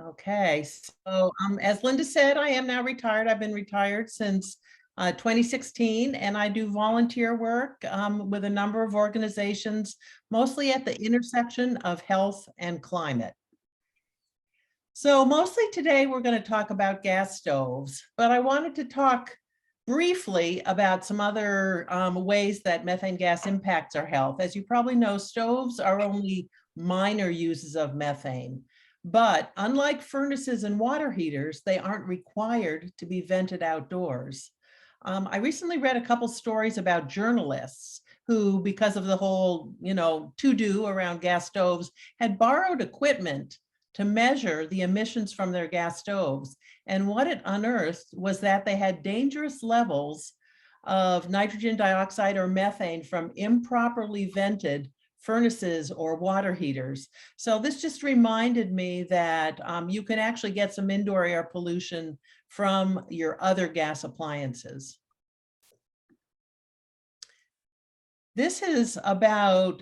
Okay, so as Linda said, I am now retired. I've been retired since 2016, and I do volunteer work with a number of organizations, mostly at the intersection of health and climate. So mostly today we're going to talk about gas stoves, but I wanted to talk briefly about some other ways that methane gas impacts our health. As you probably know, stoves are only minor uses of methane. But unlike furnaces and water heaters, they aren't required to be vented outdoors. I recently read a couple stories about journalists who, because of the whole, to-do around gas stoves, had borrowed equipment to measure the emissions from their gas stoves. And what it unearthed was that they had dangerous levels of nitrogen dioxide or methane from improperly vented furnaces or water heaters. So this just reminded me that you can actually get some indoor air pollution from your other gas appliances. This is about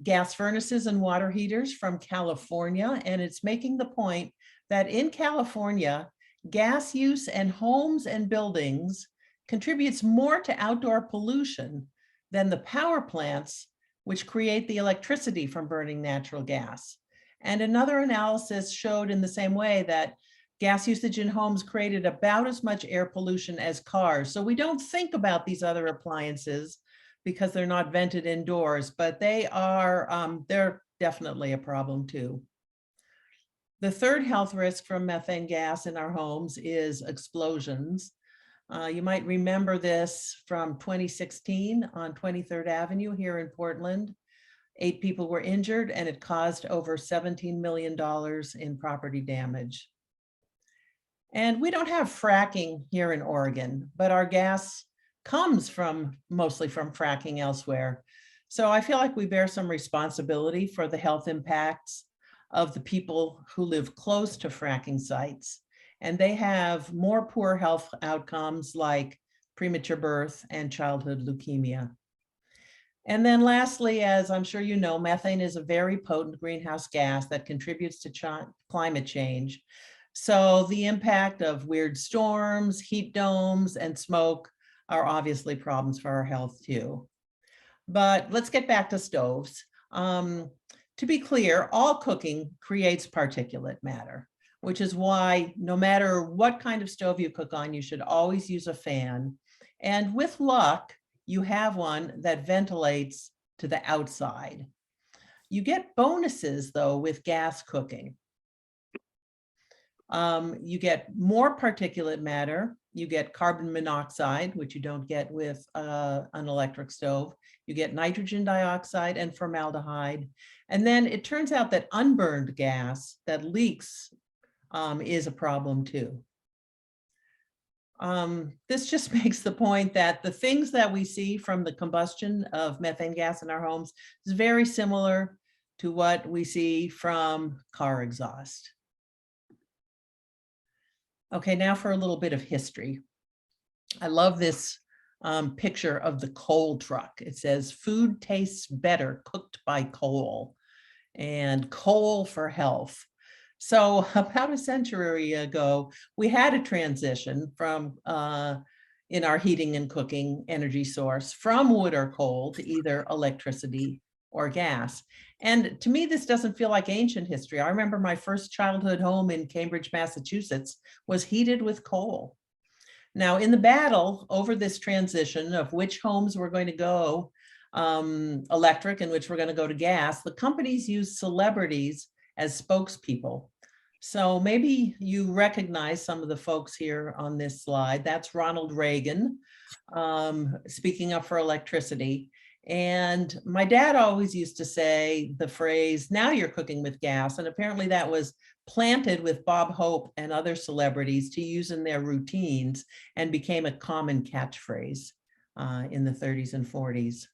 gas furnaces and water heaters from California, and it's making the point that in California, gas use in homes and buildings contributes more to outdoor pollution than the power plants which create the electricity from burning natural gas. And another analysis showed in the same way that gas usage in homes created about as much air pollution as cars. So we don't think about these other appliances because they're not vented indoors, but they are, they're definitely a problem too. The third health risk from methane gas in our homes is explosions. You might remember this from 2016 on 23rd Avenue here in Portland. 8 people were injured and it caused over $17 million in property damage. And we don't have fracking here in Oregon, but our gas comes mostly from fracking elsewhere. So I feel like we bear some responsibility for the health impacts of the people who live close to fracking sites. And they have more poor health outcomes like premature birth and childhood leukemia. And then lastly, as I'm sure you know, methane is a very potent greenhouse gas that contributes to climate change. So the impact of weird storms, heat domes, and smoke are obviously problems for our health too. But let's get back to stoves. To be clear, all cooking creates particulate matter, which is why no matter what kind of stove you cook on, you should always use a fan. And with luck, you have one that ventilates to the outside. You get bonuses though with gas cooking. You get more particulate matter. You get carbon monoxide, which you don't get with an electric stove. You get nitrogen dioxide and formaldehyde. And then it turns out that unburned gas that leaks is a problem too. This just makes the point that the things that we see from the combustion of methane gas in our homes is very similar to what we see from car exhaust. Okay, now for a little bit of history. I love this picture of the coal truck. It says, "Food tastes better cooked by coal," and coal for health. So about a century ago, we had a transition from, in our heating and cooking energy source, from wood or coal to either electricity or gas. And to me, this doesn't feel like ancient history. I remember my first childhood home in Cambridge, Massachusetts was heated with coal. Now, in the battle over this transition of which homes were going to go electric and which were going to go to gas, the companies used celebrities as spokespeople. So maybe you recognize some of the folks here on this slide. That's Ronald Reagan speaking up for electricity. And my dad always used to say the phrase, "Now you're cooking with gas." And apparently that was planted with Bob Hope and other celebrities to use in their routines and became a common catchphrase in the 30s and 40s.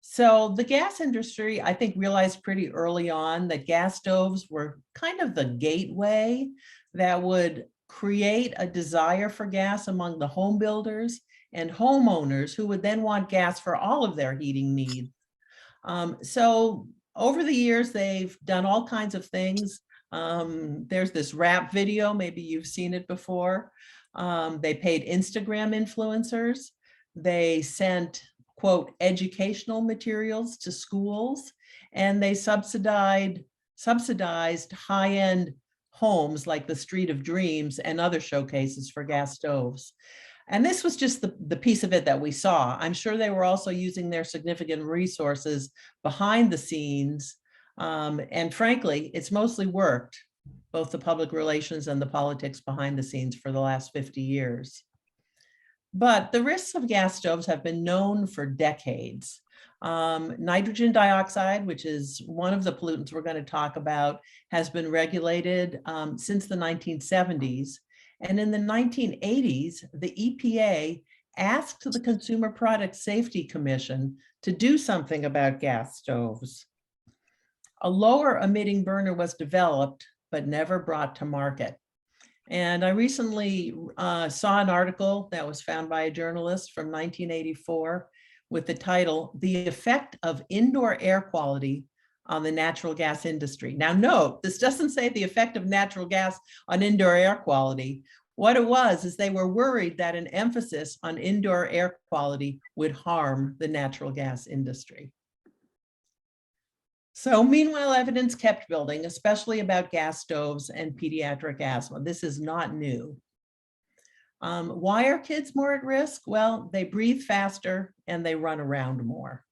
So the gas industry, I think, realized pretty early on that gas stoves were kind of the gateway that would create a desire for gas among the home builders and homeowners who would then want gas for all of their heating needs. So over the years, they've done all kinds of things. There's this rap video, maybe you've seen it before. They paid Instagram influencers. They sent, quote, educational materials to schools, and they subsidized high-end homes like the Street of Dreams and other showcases for gas stoves. And this was just the piece of it that we saw. I'm sure they were also using their significant resources behind the scenes. And frankly, it's mostly worked, both the public relations and the politics behind the scenes for the last 50 years. But the risks of gas stoves have been known for decades. Nitrogen dioxide, which is one of the pollutants we're going to talk about, has been regulated since the 1970s. And in the 1980s, the EPA asked the Consumer Product Safety Commission to do something about gas stoves. A lower emitting burner was developed, but never brought to market. And I recently saw an article that was found by a journalist from 1984 with the title, "The Effect of Indoor Air Quality on the Natural Gas Industry." Now note, this doesn't say the effect of natural gas on indoor air quality. What it was is they were worried that an emphasis on indoor air quality would harm the natural gas industry. So meanwhile, evidence kept building, especially about gas stoves and pediatric asthma. This is not new. Why are kids more at risk? Well, they breathe faster and they run around more.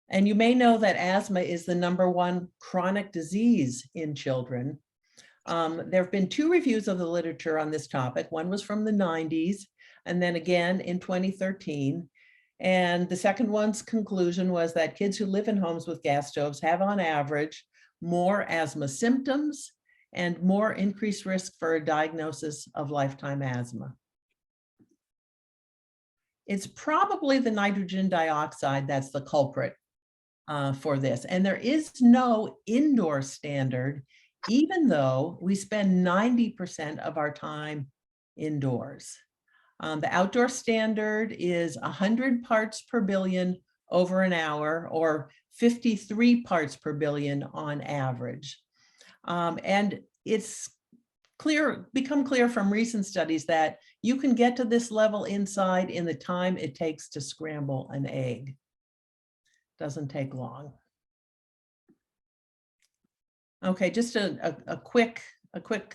And you may know that asthma is the #1 chronic disease in children. There have been 2 reviews of the literature on this topic. One was from the 90s, and then again in 2013. And the second one's conclusion was that kids who live in homes with gas stoves have on average more asthma symptoms and more increased risk for a diagnosis of lifetime asthma. It's probably the nitrogen dioxide that's the culprit for this. And there is no indoor standard, even though we spend 90% of our time indoors. The outdoor standard is 100 parts per billion over an hour, or 53 parts per billion on average. And it's become clear from recent studies that you can get to this level inside in the time it takes to scramble an egg. Doesn't take long. Okay, just a quick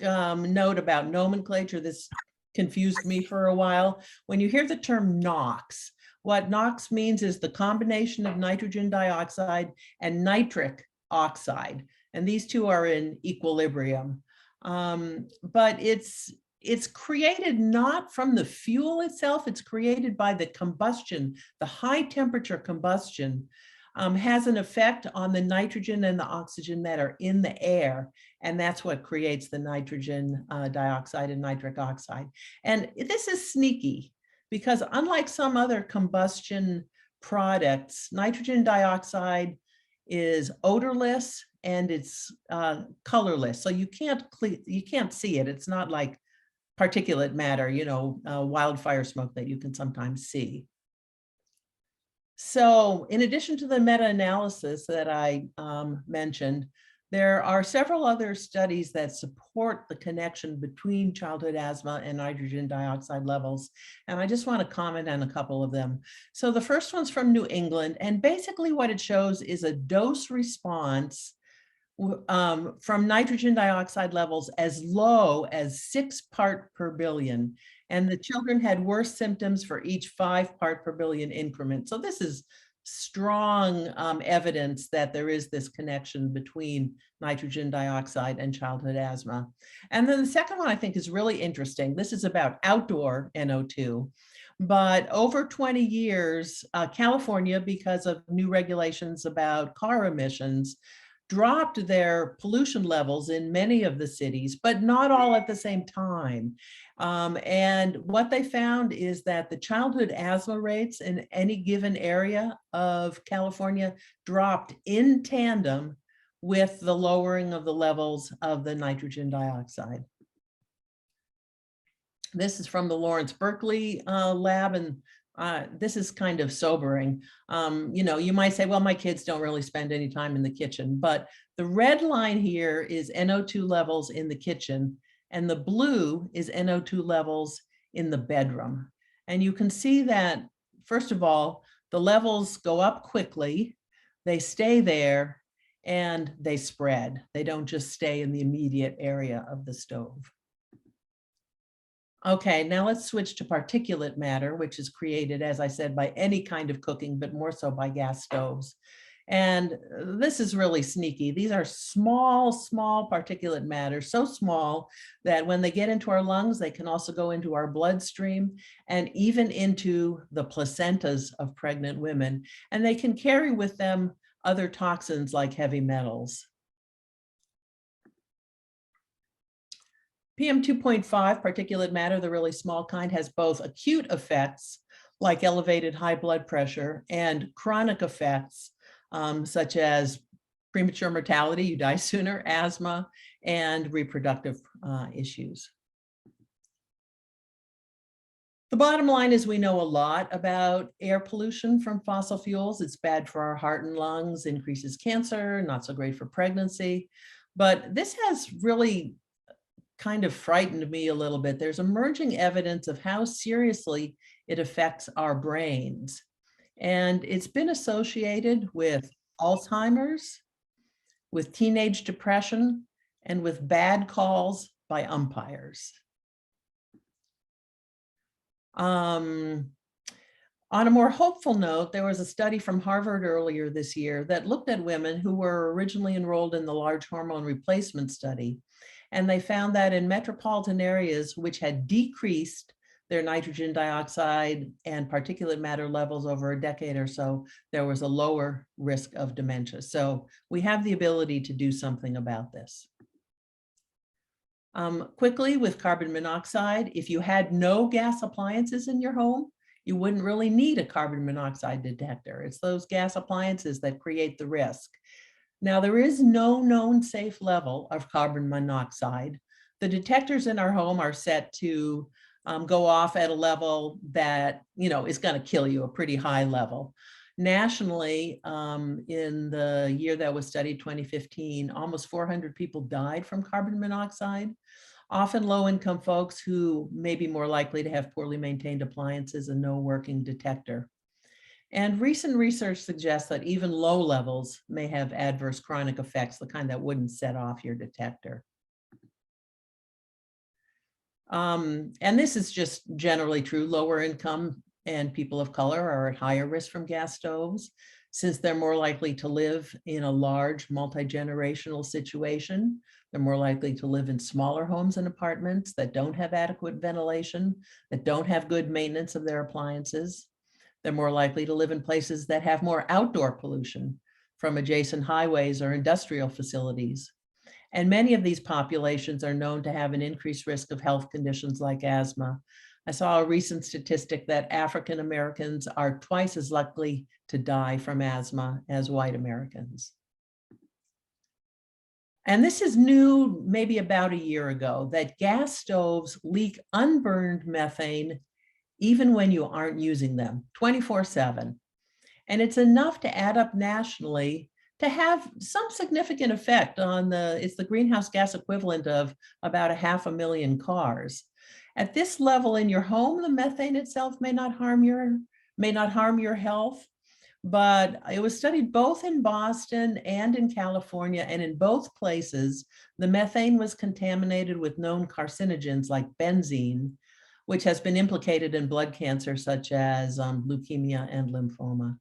note about nomenclature. This confused me for a while. When you hear the term NOx, what NOx means is the combination of nitrogen dioxide and nitric oxide, and these two are in equilibrium. But it's created not from the fuel itself, it's created by the combustion. The high temperature combustion has an effect on the nitrogen and the oxygen that are in the air. And that's what creates the nitrogen dioxide and nitric oxide. And this is sneaky because unlike some other combustion products, nitrogen dioxide is odorless and it's colorless. So you can't see it. It's not like particulate matter, wildfire smoke that you can sometimes see. So in addition to the meta-analysis that I mentioned, there are several other studies that support the connection between childhood asthma and nitrogen dioxide levels. And I just want to comment on a couple of them. So the first one's from New England, and basically what it shows is a dose response from nitrogen dioxide levels as low as 6 part per billion. And the children had worse symptoms for each 5 part per billion increment. So this is strong evidence that there is this connection between nitrogen dioxide and childhood asthma. And then the second one I think is really interesting. This is about outdoor NO2. But over 20 years, California, because of new regulations about car emissions, dropped their pollution levels in many of the cities, but not all at the same time. And what they found is that the childhood asthma rates in any given area of California dropped in tandem with the lowering of the levels of the nitrogen dioxide. This is from the Lawrence Berkeley lab, and This is kind of sobering. You might say, well, my kids don't really spend any time in the kitchen, but the red line here is NO2 levels in the kitchen, and the blue is NO2 levels in the bedroom. And you can see that, first of all, the levels go up quickly, they stay there, and they spread. They don't just stay in the immediate area of the stove. Okay, now let's switch to particulate matter, which is created, as I said, by any kind of cooking, but more so by gas stoves. And this is really sneaky. These are small, small particulate matter, so small that when they get into our lungs, they can also go into our bloodstream and even into the placentas of pregnant women. And they can carry with them other toxins like heavy metals. PM 2.5, particulate matter, the really small kind, has both acute effects like elevated high blood pressure and chronic effects such as premature mortality, you die sooner, asthma, and reproductive issues. The bottom line is we know a lot about air pollution from fossil fuels. It's bad for our heart and lungs, increases cancer, not so great for pregnancy. But this has really kind of frightened me a little bit. There's emerging evidence of how seriously it affects our brains. And it's been associated with Alzheimer's, with teenage depression, and with bad calls by umpires. On a more hopeful note, there was a study from Harvard earlier this year that looked at women who were originally enrolled in the large hormone replacement study. And they found that in metropolitan areas which had decreased their nitrogen dioxide and particulate matter levels over a decade or so, there was a lower risk of dementia. So we have the ability to do something about this. Quickly, with carbon monoxide, if you had no gas appliances in your home, you wouldn't really need a carbon monoxide detector. It's those gas appliances that create the risk. Now, there is no known safe level of carbon monoxide. The detectors in our home are set to go off at a level that, is going to kill you, a pretty high level. Nationally, in the year that was studied, 2015, almost 400 people died from carbon monoxide, often low-income folks who may be more likely to have poorly maintained appliances and no working detector. And recent research suggests that even low levels may have adverse chronic effects, the kind that wouldn't set off your detector. And this is just generally true. Lower income and people of color are at higher risk from gas stoves, since they're more likely to live in a large multi-generational situation. They're more likely to live in smaller homes and apartments that don't have adequate ventilation, that don't have good maintenance of their appliances. They're more likely to live in places that have more outdoor pollution from adjacent highways or industrial facilities. And many of these populations are known to have an increased risk of health conditions like asthma. I saw a recent statistic that African Americans are twice as likely to die from asthma as white Americans. And this is new maybe about a year ago, that gas stoves leak unburned methane even when you aren't using them 24/7. And it's enough to add up nationally to have some significant effect on it's the greenhouse gas equivalent of about 500,000 cars. At this level in your home, the methane itself may not harm your health, but it was studied both in Boston and in California, and in both places, the methane was contaminated with known carcinogens like benzene, which has been implicated in blood cancer such as leukemia and lymphoma.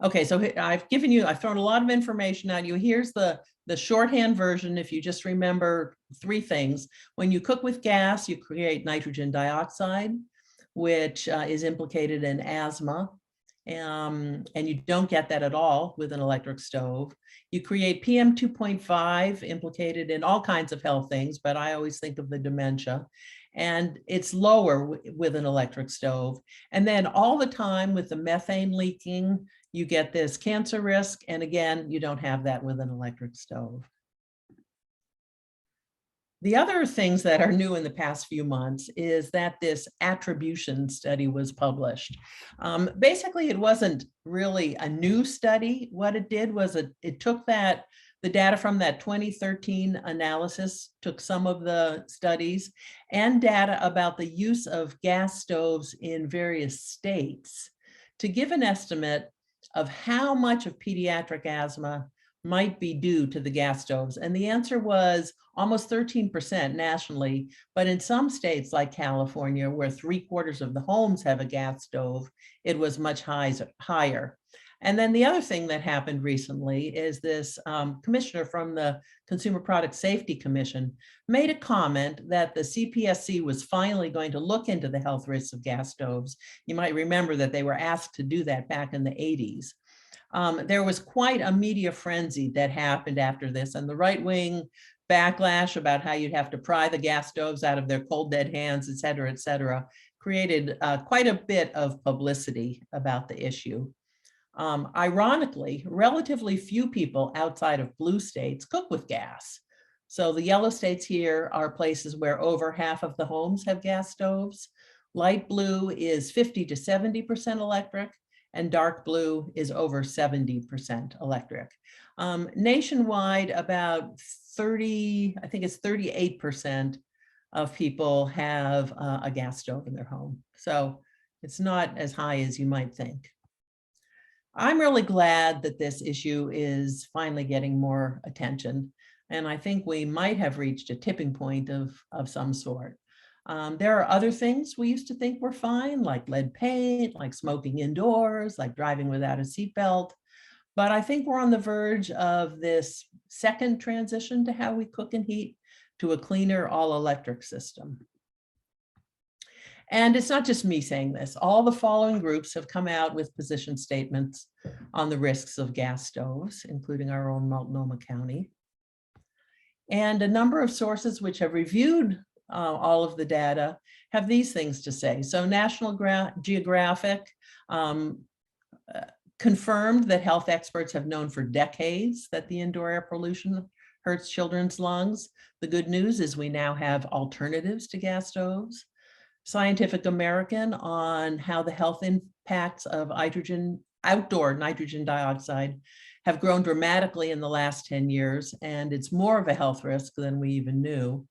Okay, so I've thrown a lot of information at you. Here's the shorthand version. If you just remember 3 things. When you cook with gas, you create nitrogen dioxide, which is implicated in asthma. And you don't get that at all with an electric stove. You create PM 2.5 implicated in all kinds of health things, but I always think of the dementia. And it's lower with an electric stove. And then all the time with the methane leaking, you get this cancer risk. And again, you don't have that with an electric stove. The other things that are new in the past few months is that this attribution study was published. Basically, it wasn't really a new study. What it did was it took the data from that 2013 analysis, took some of the studies and data about the use of gas stoves in various states to give an estimate of how much of pediatric asthma might be due to the gas stoves. And the answer was almost 13% nationally, but in some states like California, where 3/4 of the homes have a gas stove, it was much higher. And then the other thing that happened recently is this commissioner from the Consumer Product Safety Commission made a comment that the CPSC was finally going to look into the health risks of gas stoves. You might remember that they were asked to do that back in the 80s. There was quite a media frenzy that happened after this, and the right-wing backlash about how you'd have to pry the gas stoves out of their cold dead hands, et cetera, created quite a bit of publicity about the issue. Ironically, relatively few people outside of blue states cook with gas. So the yellow states here are places where over half of the homes have gas stoves. Light blue is 50 to 70% electric, and dark blue is over 70% electric. Nationwide, about 30, I think it's 38% of people have a gas stove in their home. So it's not as high as you might think. I'm really glad that this issue is finally getting more attention. And I think we might have reached a tipping point of some sort. There are other things we used to think were fine, like lead paint, like smoking indoors, like driving without a seatbelt. But I think we're on the verge of this second transition to how we cook and heat, to a cleaner all-electric system. And it's not just me saying this. All the following groups have come out with position statements on the risks of gas stoves, including our own Multnomah County. And a number of sources which have reviewed all of the data have these things to say. So National Geographic confirmed that health experts have known for decades that the indoor air pollution hurts children's lungs. The good news is we now have alternatives to gas stoves. Scientific American on how the health impacts of outdoor nitrogen dioxide have grown dramatically in the last 10 years, and it's more of a health risk than we even knew.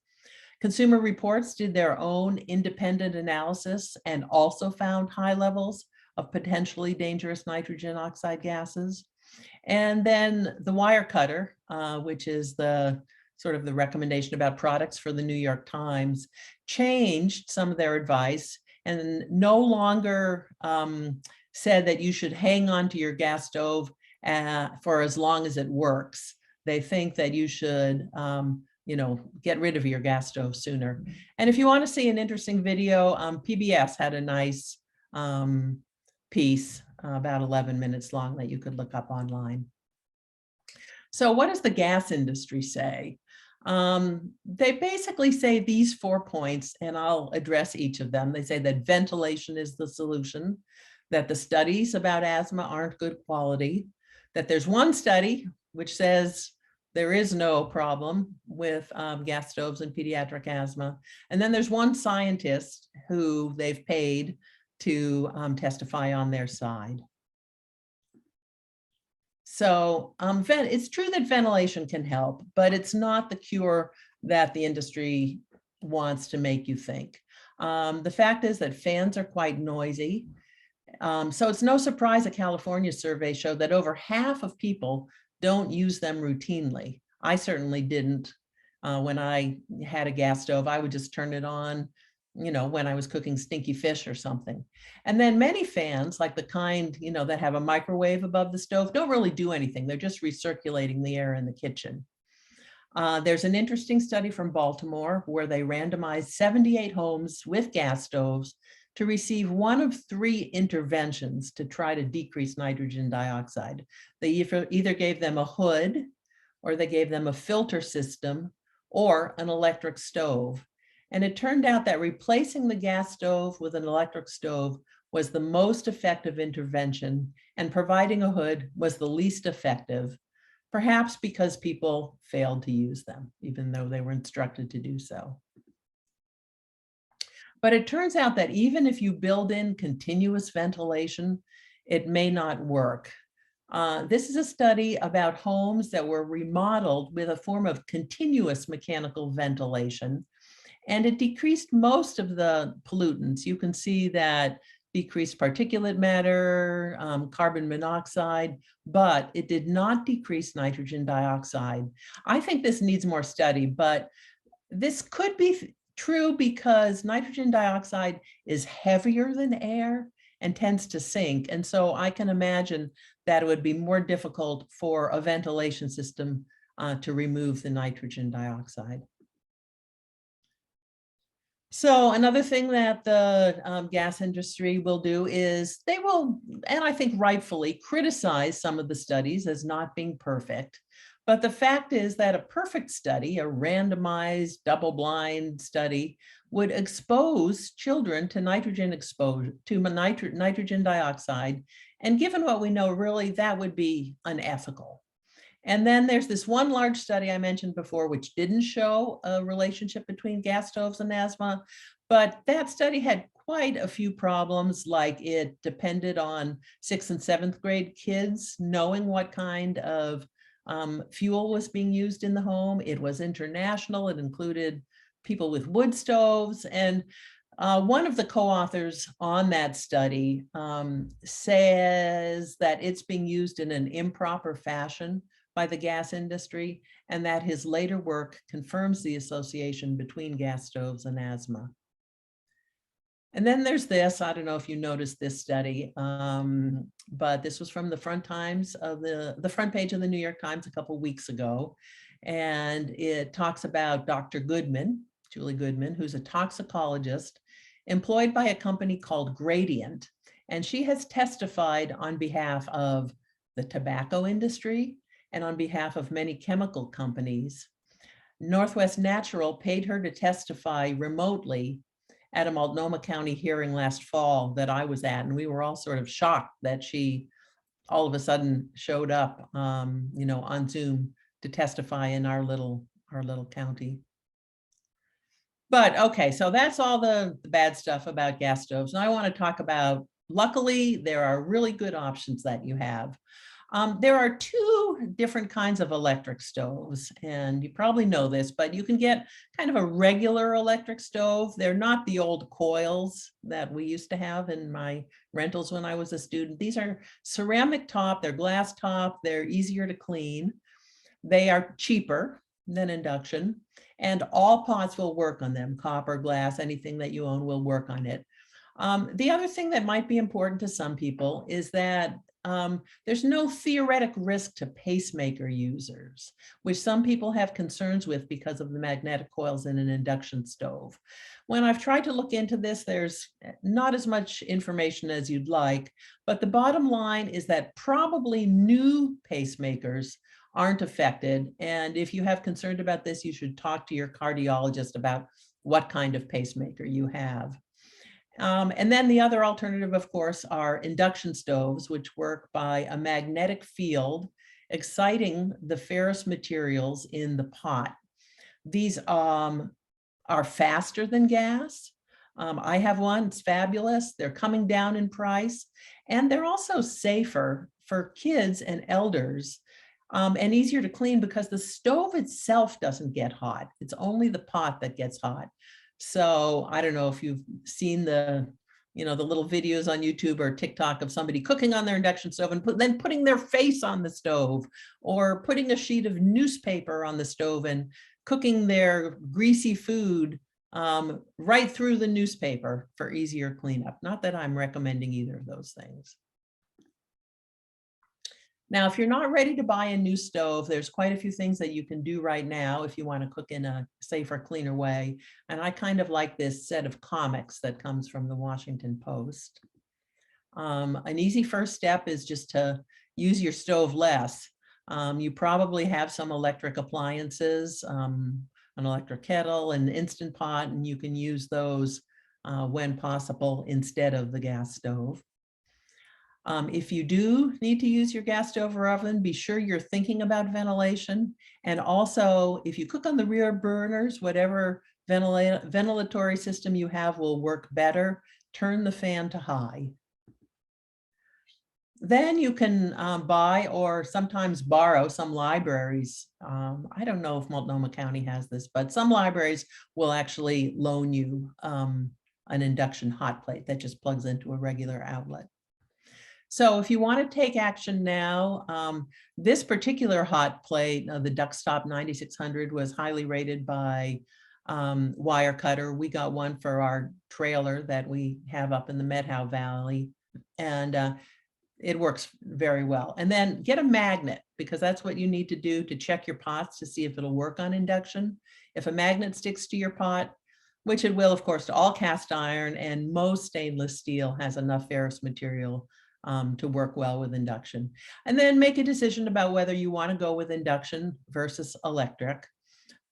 Consumer Reports did their own independent analysis and also found high levels of potentially dangerous nitrogen oxide gases. And then the Wirecutter, which is the sort of the recommendation about products for the New York Times, changed some of their advice and no longer said that you should hang on to your gas stove for as long as it works. They think that you should get rid of your gas stove sooner. And if you want to see an interesting video, PBS had a nice piece about 11 minutes long that you could look up online. So what does the gas industry say? They basically say these 4 points, and I'll address each of them. They say that ventilation is the solution, that the studies about asthma aren't good quality, that there's one study which says there is no problem with gas stoves and pediatric asthma. And then there's one scientist who they've paid to testify on their side. So it's true that ventilation can help, but it's not the cure that the industry wants to make you think. The fact is that fans are quite noisy. So it's no surprise a California survey showed that over half of people don't use them routinely. I certainly didn't. When I had a gas stove, I would just turn it on, when I was cooking stinky fish or something. And then many fans, like the kind, that have a microwave above the stove, don't really do anything. They're just recirculating the air in the kitchen. There's an interesting study from Baltimore where they randomized 78 homes with gas stoves to receive one of 3 interventions to try to decrease nitrogen dioxide. They either gave them a hood, or they gave them a filter system, or an electric stove. And it turned out that replacing the gas stove with an electric stove was the most effective intervention, and providing a hood was the least effective. perhaps because people failed to use them, even though they were instructed to do so. But it turns out that even if you build in continuous ventilation, it may not work. This is a study about homes that were remodeled with a form of continuous mechanical ventilation, and it decreased most of the pollutants. You can see that decreased particulate matter, carbon monoxide, but it did not decrease nitrogen dioxide. I think this needs more study, but this could be true because nitrogen dioxide is heavier than air and tends to sink. And so I can imagine that it would be more difficult for a ventilation system to remove the nitrogen dioxide. So another thing that the gas industry will do is they will, and I think rightfully, criticize some of the studies as not being perfect. But the fact is that a perfect study, a randomized double-blind study, would expose children to nitrogen exposure, to nitrogen dioxide. And given what we know, really, that would be unethical. And then there's this one large study I mentioned before, which didn't show a relationship between gas stoves and asthma, but that study had quite a few problems, like it depended on 6th and 7th grade kids knowing what kind of fuel was being used in the home. It was international. It included people with wood stoves. And one of the co-authors on that study says that it's being used in an improper fashion by the gas industry, and that his later work confirms the association between gas stoves and asthma. And then there's this, I don't know if you noticed this study, but this was from the front times of the front page of the New York Times a couple weeks ago. And it talks about Dr. Goodman, Julie Goodman, who's a toxicologist employed by a company called Gradient. And she has testified on behalf of the tobacco industry and on behalf of many chemical companies. Northwest Natural paid her to testify remotely at a Multnomah County hearing last fall that I was at, and we were all sort of shocked that she all of a sudden showed up, on Zoom to testify in our little county. But okay, so that's all the bad stuff about gas stoves. And I want to talk about, luckily, there are really good options that you have. There are two different kinds of electric stoves, and you probably know this, but you can get kind of a regular electric stove. They're not the old coils that we used to have in my rentals when I was a student. These are ceramic top, they're glass top, they're easier to clean. They are cheaper than induction, and all pots will work on them. Copper, glass, anything that you own will work on it. The other thing that might be important to some people is that there's no theoretic risk to pacemaker users, which some people have concerns with because of the magnetic coils in an induction stove. When I've tried to look into this, there's not as much information as you'd like, but the bottom line is that probably new pacemakers aren't affected. And if you have concern about this, you should talk to your cardiologist about what kind of pacemaker you have. And then the other alternative, of course, are induction stoves, which work by a magnetic field exciting the ferrous materials in the pot. These are faster than gas. I have one, it's fabulous. They're coming down in price, and they're also safer for kids and elders, and easier to clean because the stove itself doesn't get hot. It's only the pot that gets hot. So I don't know if you've seen the little videos on YouTube or TikTok of somebody cooking on their induction stove and then putting their face on the stove, or putting a sheet of newspaper on the stove and cooking their greasy food right through the newspaper for easier cleanup. Not that I'm recommending either of those things. Now, if you're not ready to buy a new stove, there's quite a few things that you can do right now if you want to cook in a safer, cleaner way. And I kind of like this set of comics that comes from the Washington Post. An easy first step is just to use your stove less. You probably have some electric appliances, an electric kettle, an Instant Pot, and you can use those when possible instead of the gas stove. If you do need to use your gas stove or oven, be sure you're thinking about ventilation. And also, if you cook on the rear burners, whatever ventilatory system you have will work better. Turn the fan to high. Then you can buy or sometimes borrow. Some libraries. I don't know if Multnomah County has this, but some libraries will actually loan you an induction hot plate that just plugs into a regular outlet. So if you want to take action now, this particular hot plate, the Duckstop 9600, was highly rated by Wirecutter. We got one for our trailer that we have up in the Medhow Valley, and it works very well. And then get a magnet, because that's what you need to do to check your pots to see if it'll work on induction. If a magnet sticks to your pot, which it will, of course, to all cast iron, and most stainless steel has enough ferrous material to work well with induction. And then make a decision about whether you want to go with induction versus electric.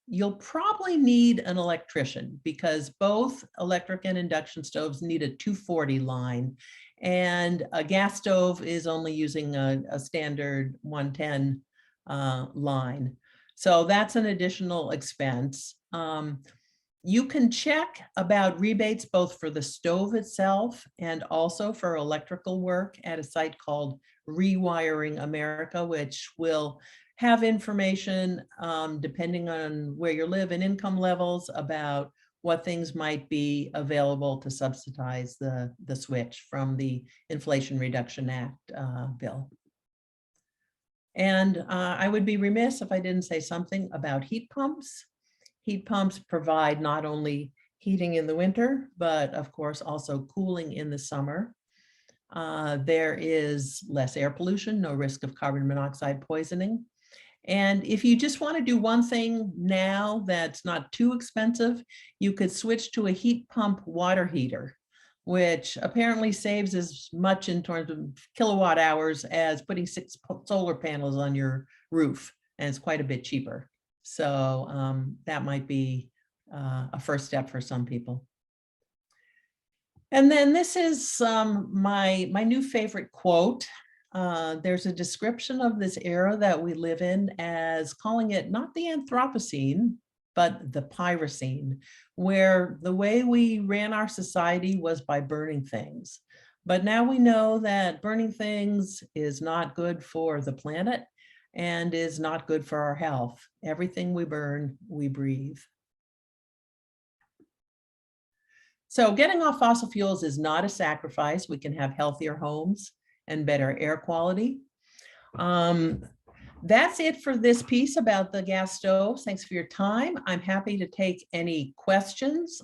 You'll probably need an electrician, because both electric and induction stoves need a 240 line. And a gas stove is only using a standard 110 line. So that's an additional expense. You can check about rebates both for the stove itself and also for electrical work at a site called Rewiring America, which will have information depending on where you live and income levels about what things might be available to subsidize the switch from the Inflation Reduction Act bill. And I would be remiss if I didn't say something about heat pumps. Heat pumps provide not only heating in the winter, but of course also cooling in the summer. There is less air pollution, no risk of carbon monoxide poisoning. And if you just want to do one thing now that's not too expensive, you could switch to a heat pump water heater, which apparently saves as much in terms of kilowatt hours as putting 6 solar panels on your roof, and it's quite a bit cheaper. So that might be a first step for some people. And then this is my new favorite quote. There's a description of this era that we live in as calling it not the Anthropocene, but the Pyrocene, where the way we ran our society was by burning things. But now we know that burning things is not good for the planet and is not good for our health. Everything we burn, we breathe. So getting off fossil fuels is not a sacrifice. We can have healthier homes and better air quality. That's it for this piece about the gas stoves. Thanks for your time. I'm happy to take any questions